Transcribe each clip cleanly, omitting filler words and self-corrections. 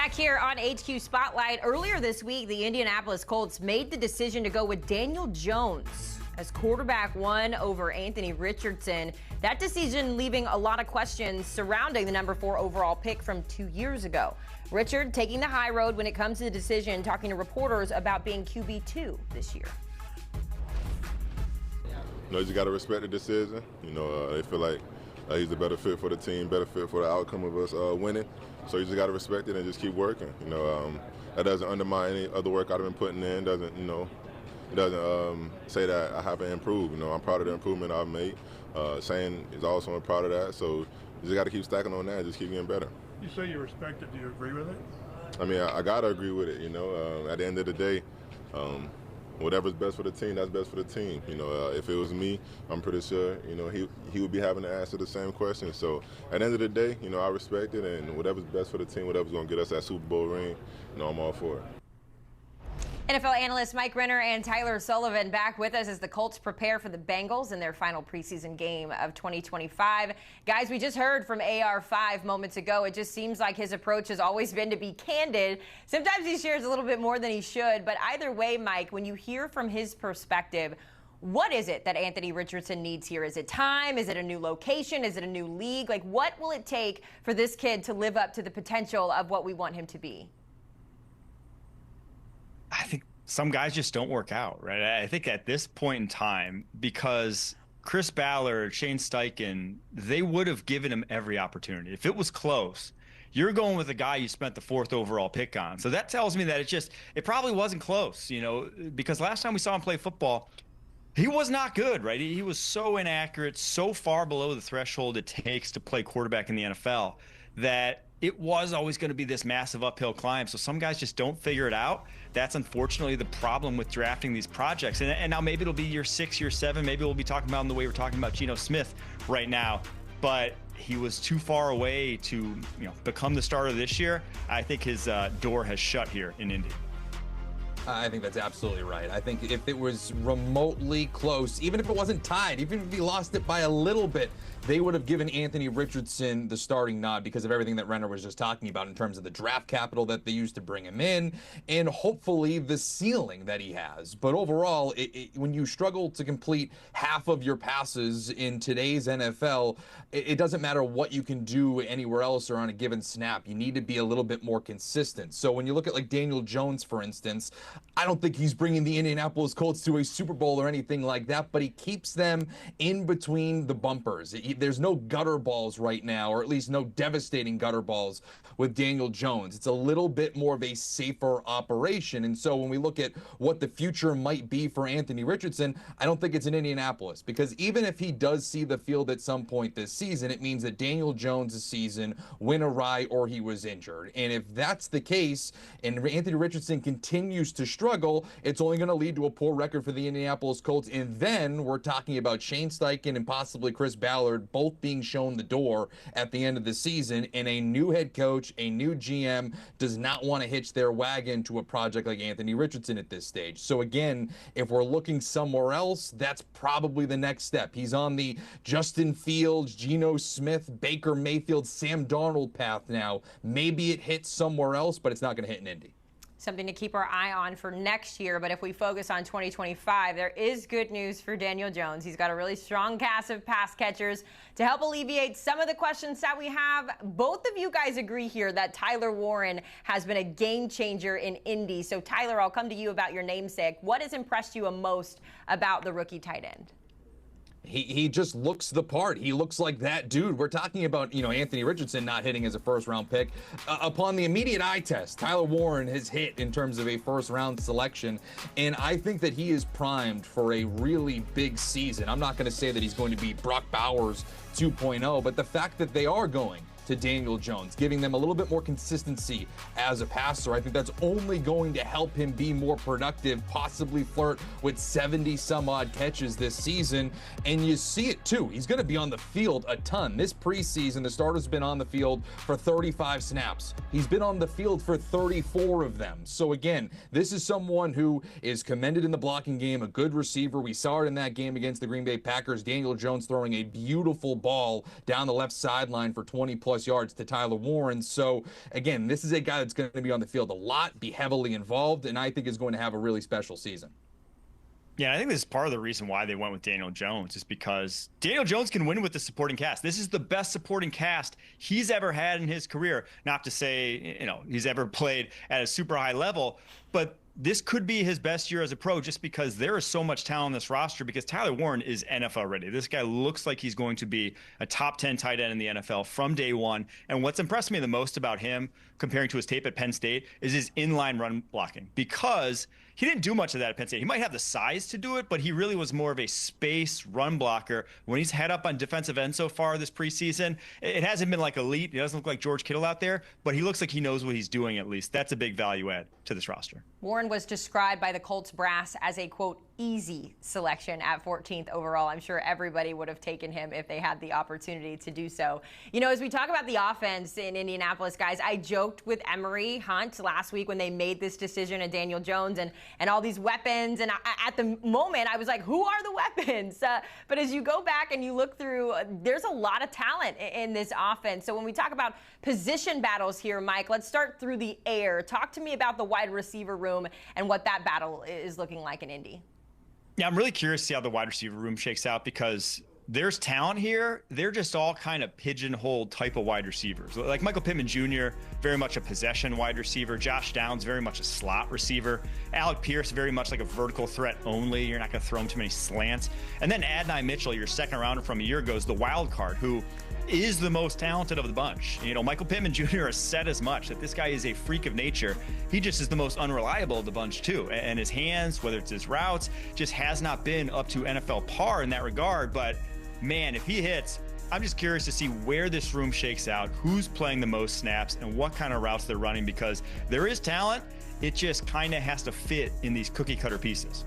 Back here on HQ Spotlight, earlier this week, the Indianapolis Colts made the decision to go with Daniel Jones as quarterback one over Anthony Richardson. That decision leaving a lot of questions surrounding the number 4 overall pick from 2 years ago. Richard taking the high road when it comes to the decision, talking to reporters about being QB2 this year. You just got to respect the decision. They feel like he's a better fit for the team, better fit for the outcome of us winning. So you just got to respect it and just keep working. That doesn't undermine any other work I've been putting in. It doesn't say that I haven't improved. I'm proud of the improvement I've made. Shane is also proud of that. So you just got to keep stacking on that and just keep getting better. You say you respect it. Do you agree with it? I got to agree with it. At the end of the day, whatever's best for the team, that's best for the team. If it was me, I'm pretty sure, he would be having to answer the same question. So at the end of the day, I respect it, and whatever's best for the team, whatever's going to get us that Super Bowl ring, I'm all for it. NFL analysts Mike Renner and Tyler Sullivan back with us as the Colts prepare for the Bengals in their final preseason game of 2025. Guys, we just heard from AR5 moments ago. It just seems like his approach has always been to be candid. Sometimes he shares a little bit more than he should, but either way, Mike, when you hear from his perspective, what is it that Anthony Richardson needs here? Is it time? Is it a new location? Is it a new league? What will it take for this kid to live up to the potential of what we want him to be? I think some guys just don't work out, right? I think at this point in time, because Chris Ballard, Shane Steichen, they would have given him every opportunity. If it was close, you're going with a guy you spent the 4th overall pick on. So that tells me that it probably wasn't close, because last time we saw him play football, he was not good, right? He was so inaccurate, so far below the threshold it takes to play quarterback in the NFL that it was always going to be this massive uphill climb. So some guys just don't figure it out. That's unfortunately the problem with drafting these projects. And now maybe it'll be year 6, year 7. Maybe we'll be talking about in the way we're talking about Geno Smith right now. But he was too far away to become the starter this year. I think his door has shut here in Indy. I think that's absolutely right. I think if it was remotely close, even if it wasn't tied, even if he lost it by a little bit, they would have given Anthony Richardson the starting nod because of everything that Renner was just talking about in terms of the draft capital that they used to bring him in and hopefully the ceiling that he has. But overall, when you struggle to complete half of your passes in today's NFL, it doesn't matter what you can do anywhere else or on a given snap. You need to be a little bit more consistent. So when you look at Daniel Jones, for instance, I don't think he's bringing the Indianapolis Colts to a Super Bowl or anything like that, but he keeps them in between the bumpers. There's no gutter balls right now, or at least no devastating gutter balls with Daniel Jones. It's a little bit more of a safer operation. And so when we look at what the future might be for Anthony Richardson, I don't think it's in Indianapolis, because even if he does see the field at some point this season, it means that Daniel Jones' season went awry or he was injured. And if that's the case and Anthony Richardson continues to struggle, it's only going to lead to a poor record for the Indianapolis Colts. And then we're talking about Shane Steichen and possibly Chris Ballard both being shown the door at the end of the season, and a new head coach, a new GM does not want to hitch their wagon to a project like Anthony Richardson at this stage. So again, if we're looking somewhere else, that's probably the next step. He's on the Justin Fields, Geno Smith, Baker Mayfield, Sam Darnold path now. Maybe it hits somewhere else, but it's not going to hit in Indy. Something to keep our eye on for next year. But if we focus on 2025, there is good news for Daniel Jones. He's got a really strong cast of pass catchers to help alleviate some of the questions that we have. Both of you guys agree here that Tyler Warren has been a game changer in Indy. So Tyler, I'll come to you about your namesake. What has impressed you most about the rookie tight end? He just looks the part. He looks like that dude. We're talking about, Anthony Richardson not hitting as a first-round pick. Upon the immediate eye test, Tyler Warren has hit in terms of a first-round selection, and I think that he is primed for a really big season. I'm not going to say that he's going to be Brock Bowers 2.0, but the fact that they are going to Daniel Jones, giving them a little bit more consistency as a passer, I think that's only going to help him be more productive, possibly flirt with 70 some odd catches this season. And you see it too. He's going to be on the field a ton. This preseason, the starter's been on the field for 35 snaps. He's been on the field for 34 of them. So again, this is someone who is commended in the blocking game, a good receiver. We saw it in that game against the Green Bay Packers. Daniel Jones throwing a beautiful ball down the left sideline for 20+ plus yards to Tyler Warren. So again, this is a guy that's going to be on the field a lot, be heavily involved, and I think is going to have a really special season. Yeah, I think this is part of the reason why they went with Daniel Jones, is because Daniel Jones can win with the supporting cast. This is the best supporting cast he's ever had in his career. Not to say, he's ever played at a super high level, but this could be his best year as a pro, just because there is so much talent on this roster, because Tyler Warren is NFL ready. This guy looks like he's going to be a top 10 tight end in the NFL from day one. And what's impressed me the most about him, comparing to his tape at Penn State, is his inline run blocking, because he didn't do much of that at Penn State. He might have the size to do it, but he really was more of a space run blocker. When he's head up on defensive end so far this preseason, it hasn't been like elite. He doesn't look like George Kittle out there, but he looks like he knows what he's doing at least. That's a big value add to this roster. Warren was described by the Colts brass as a, quote, easy selection at 14th overall. I'm sure everybody would have taken him if they had the opportunity to do so. As we talk about the offense in Indianapolis, guys, I joked with Emery Hunt last week when they made this decision and Daniel Jones and all these weapons. And at the moment, I was like, who are the weapons? But as you go back and you look through, there's a lot of talent in this offense. So when we talk about position battles here, Mike, let's start through the air. Talk to me about the wide receiver room and what that battle is looking like in Indy. Yeah, I'm really curious to see how the wide receiver room shakes out, because there's talent here. They're just all kind of pigeonholed type of wide receivers. Like Michael Pittman Jr., very much a possession wide receiver. Josh Downs, very much a slot receiver. Alec Pierce, very much like a vertical threat only. You're not going to throw him too many slants. And then Adonai Mitchell, your second rounder from a year ago, is the wild card, who is the most talented of the bunch. Michael Pittman Jr. has said as much, that this guy is a freak of nature. He just is the most unreliable of the bunch too. And his hands, whether it's his routes, just has not been up to NFL par in that regard. But man, if he hits, I'm just curious to see where this room shakes out, who's playing the most snaps, and what kind of routes they're running, because there is talent. It just kind of has to fit in these cookie cutter pieces.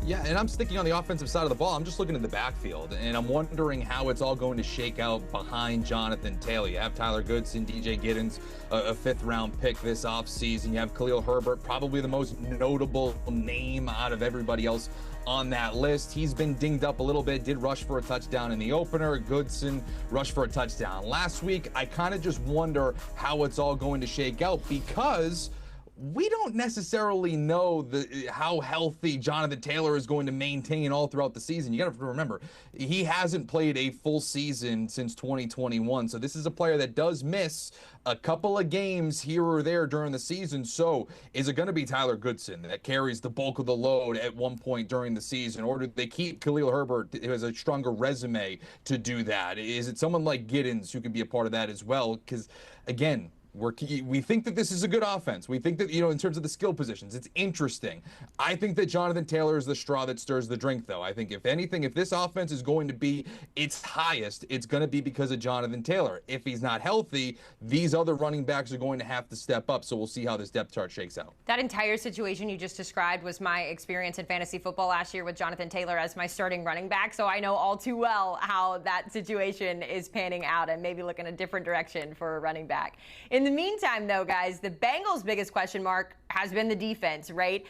Yeah, and I'm sticking on the offensive side of the ball. I'm just looking at the backfield, and I'm wondering how it's all going to shake out behind Jonathan Taylor. You have Tyler Goodson, DJ Giddens, a fifth-round pick this offseason. You have Khalil Herbert, probably the most notable name out of everybody else on that list. He's been dinged up a little bit, did rush for a touchdown in the opener. Goodson rushed for a touchdown last week. I kind of just wonder how it's all going to shake out, because we don't necessarily know how healthy Jonathan Taylor is going to maintain all throughout the season. You got to remember, he hasn't played a full season since 2021. So this is a player that does miss a couple of games here or there during the season. So is it going to be Tyler Goodson that carries the bulk of the load at one point during the season? Or do they keep Khalil Herbert, who has a stronger resume, to do that? Is it someone like Giddens who could be a part of that as well? Because, again, we think that this is a good offense. We think that, in terms of the skill positions, it's interesting. I think that Jonathan Taylor is the straw that stirs the drink, though. I think, if anything, if this offense is going to be its highest, it's going to be because of Jonathan Taylor. If he's not healthy, these other running backs are going to have to step up. So we'll see how this depth chart shakes out. That entire situation you just described was my experience in fantasy football last year with Jonathan Taylor as my starting running back. So I know all too well how that situation is panning out, and maybe look in a different direction for a running back. In the meantime, though, guys, the Bengals' biggest question mark has been the defense, right?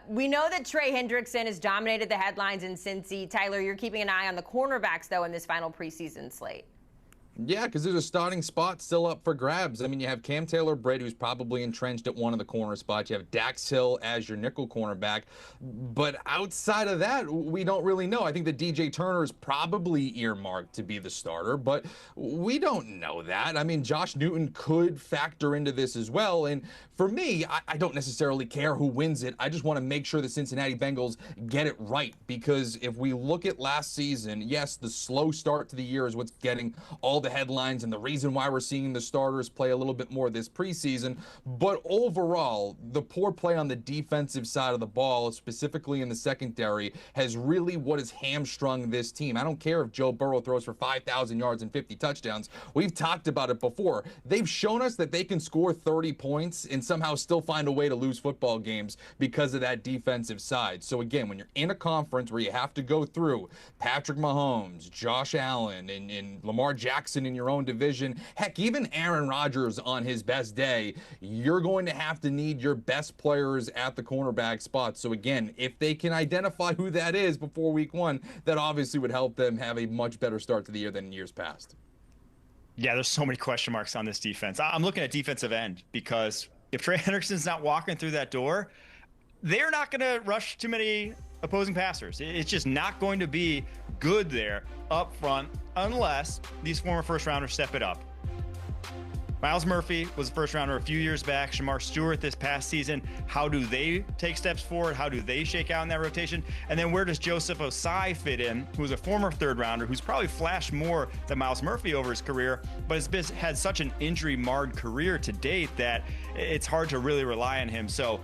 We know that Trey Hendrickson has dominated the headlines in Cincy. Tyler, you're keeping an eye on the cornerbacks, though, in this final preseason slate. Yeah, because there's a starting spot still up for grabs. I mean, you have Cam Taylor-Britt, who's probably entrenched at one of the corner spots. You have Dax Hill as your nickel cornerback. But outside of that, we don't really know. I think that DJ Turner is probably earmarked to be the starter, but we don't know that. I mean, Josh Newton could factor into this as well. And for me, I don't necessarily care who wins it. I just want to make sure the Cincinnati Bengals get it right, because if we look at last season, yes, the slow start to the year is what's getting all the headlines and the reason why we're seeing the starters play a little bit more this preseason. But overall, the poor play on the defensive side of the ball, specifically in the secondary, has really what has hamstrung this team. I don't care if Joe Burrow throws for 5,000 yards and 50 touchdowns. We've talked about it before. They've shown us that they can score 30 points and somehow still find a way to lose football games because of that defensive side. So again, when you're in a conference where you have to go through Patrick Mahomes, Josh Allen, and Lamar Jackson in your own division, heck, even Aaron Rodgers on his best day, you're going to have to need your best players at the cornerback spot. So again, if they can identify who that is before week one, that obviously would help them have a much better start to the year than in years past. Yeah, there's so many question marks on this defense. I'm looking at defensive end because if Trey Hendrickson's not walking through that door, they're not going to rush too many opposing passers. It's just not going to be good there up front unless these former first-rounders step it up. Myles Murphy was a first-rounder a few years back. Shamar Stewart this past season. How do they take steps forward? How do they shake out in that rotation? And then where does Joseph Osai fit in, who's a former third-rounder, who's probably flashed more than Myles Murphy over his career, but has had such an injury-marred career to date that it's hard to really rely on him. So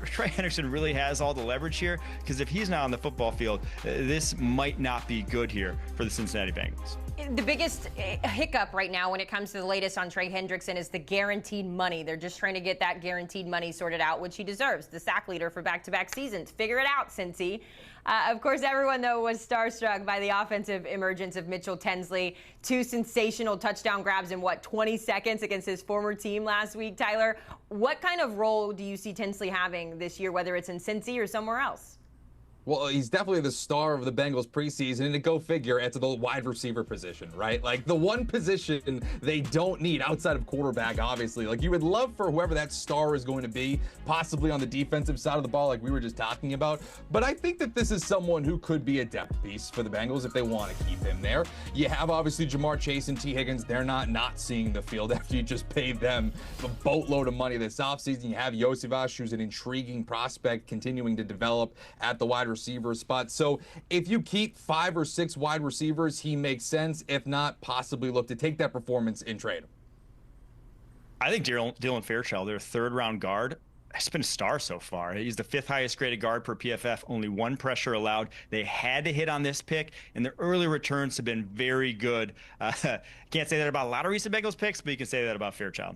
Trey Hendrickson really has all the leverage here, because if he's not on the football field, this might not be good here for the Cincinnati Bengals. The biggest hiccup right now when it comes to the latest on Trey Hendrickson is the guaranteed money. They're just trying to get that guaranteed money sorted out, which he deserves. The sack leader for back-to-back seasons. Figure it out, Cincy. Of course, everyone, though, was starstruck by the offensive emergence of Mitchell Tinsley. 2 sensational touchdown grabs in, 20 seconds against his former team last week, Tyler. What kind of role do you see Tinsley having this year, whether it's in Cincy or somewhere else? Well, he's definitely the star of the Bengals preseason, and to go figure, it's the wide receiver position, right? Like, the one position they don't need outside of quarterback, obviously. Like, you would love for whoever that star is going to be, possibly on the defensive side of the ball, like we were just talking about. But I think that this is someone who could be a depth piece for the Bengals if they want to keep him there. You have, obviously, Jamar Chase and T. Higgins. They're not seeing the field after you just paid them a boatload of money this offseason. You have Yosivas, who's an intriguing prospect, continuing to develop at the wide receiver spot. So if you keep 5 or 6 wide receivers, he makes sense. If not, possibly look to take that performance and trade him. I think Dylan Fairchild, their third-round guard, has been a star so far. He's the 5th highest graded guard per PFF, only 1 pressure allowed. They had to hit on this pick, and their early returns have been very good. Can't say that about a lot of recent Bengals picks, but you can say that about Fairchild.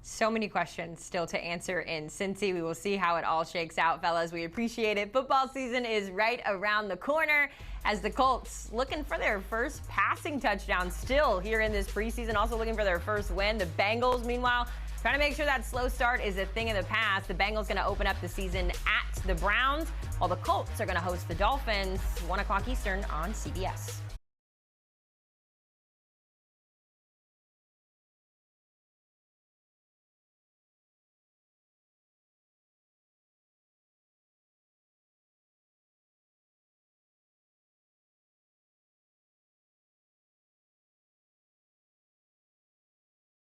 So many questions still to answer in Cincy. We will see how it all shakes out, fellas. We appreciate it. Football season is right around the corner as the Colts looking for their first passing touchdown still here in this preseason, also looking for their first win. The Bengals, meanwhile, trying to make sure that slow start is a thing of the past. The Bengals going to open up the season at the Browns, while the Colts are going to host the Dolphins, 1 o'clock Eastern on CBS.